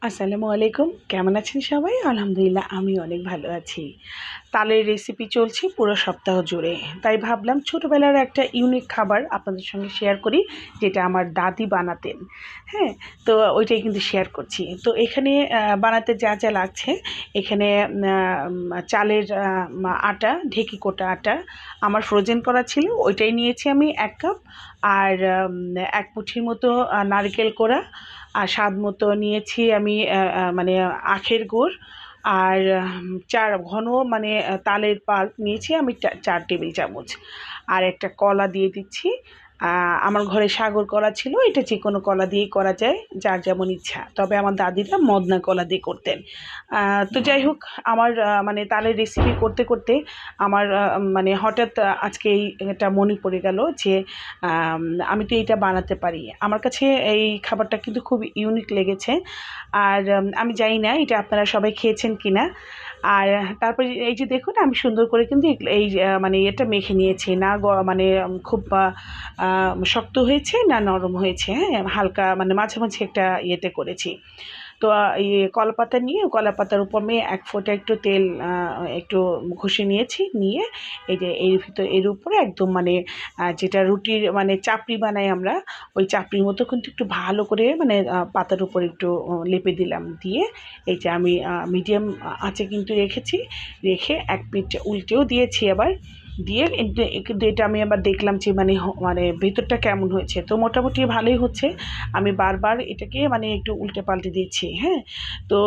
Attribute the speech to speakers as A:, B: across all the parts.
A: আসসালামু আলাইকুম। কেমন আছেন সবাই? আলহামদুলিল্লাহ আমি অনেক ভালো আছি। তালের রেসিপি চলছে পুরো সপ্তাহ জুড়ে। তাই ভাবলাম ছোটোবেলার একটা ইউনিক খাবার আপনাদের সঙ্গে শেয়ার করি, যেটা আমার দাদি বানাতেন। হ্যাঁ? তো ওইটাই কিন্তু শেয়ার করছি। তো এখানে বানাতে যা, যা লাগছে এখানে চালের আটা, ঢেঁকি কোটা আটা আমার ফ্রোজেন করা ছিল, ওইটাই নিয়েছি আমি ১ কাপ। আর ১ মুঠির মতো নারকেল কোড়া, আর স্বাদ মতো নিয়েছি আমি মানে আখের গুড়, আর ৪ ঘন মানে তালের পাল্প নিয়েছি আমি ৪ টেবিল চামচ। আর একটা কলা দিয়ে দিচ্ছি। আমার ঘরে সাগর কলা ছিল, এটা যে কোনো কলা দিয়েই করা যায়, যার যেমন ইচ্ছা। তবে আমার দাদিরা মদনা কলা দিয়ে করতেন। তো যাই হোক, আমার মানে তালের রেসিপি করতে, করতে আমার মানে হঠাৎ আজকে এটা মনে পড়ে গেল যে আম আমি তো এইটা বানাতে পারি। আমার কাছে এই খাবারটা কিন্তু খুব ইউনিক লেগেছে। আর আমি জানি না এটা আপনারা সবাই খেয়েছেন কিনা। আর তারপরে এই যে দেখুন, আমি সুন্দর করে কিন্তু এই মানে এটা মেখে নিয়েছি। না মানে খুব শক্ত হয়েছে না নরম হয়েছে, হ্যাঁ? হালকা মানে মাঝামাঝি একটা ইয়েতে করেছি। তো কলাপাতা নিয়ে কলাপাতার উপর আমি ১ ফোঁটা একটু তেল একটু ঘষে নিয়েছি। নিয়ে এই যে এর উপরে একদম মানে যেটা রুটির মানে চাপড়ি বানাই আমরা, ওই চাপড়ির মতো কিন্তু একটু ভালো করে মানে পাতার উপর একটু লেপে দিলাম। দিয়ে এই যে আমি মিডিয়াম আঁচে কিন্তু রেখেছি। রেখে এক পিঠ উল্টেও দিয়েছি আবার। দিয়ে কিন্তু এটা আমি আবার দেখলাম যে মানে ভেতরটা কেমন হয়েছে। তো মোটামুটি ভালোই হচ্ছে। আমি বারবার এটাকে মানে একটু উল্টে পাল্টে দিচ্ছি, হ্যাঁ? তো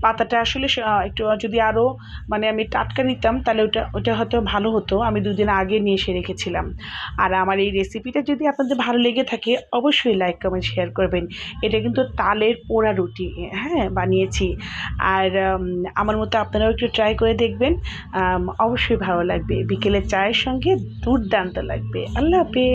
A: পাতাটা আসলে একটু যদি আরও মানে আমি টাটকা নিতাম তাহলে ওটা হয়তো ভালো হতো। আমি ২ দিন আগে নিয়ে এসে রেখেছিলাম। আর আমার এই রেসিপিটা যদি আপনাদের ভালো লেগে থাকে অবশ্যই লাইক, কমেন্ট, শেয়ার করবেন। এটা কিন্তু তালের পোড়া রুটি, হ্যাঁ, বানিয়েছি। আর আমার মতো আপনারাও একটু ট্রাই করে দেখবেন। অবশ্যই ভালো লাগবে। বিকেলের চায়ের সঙ্গে দুর্দান্ত লাগবে। আল্লাহ হাফেজ।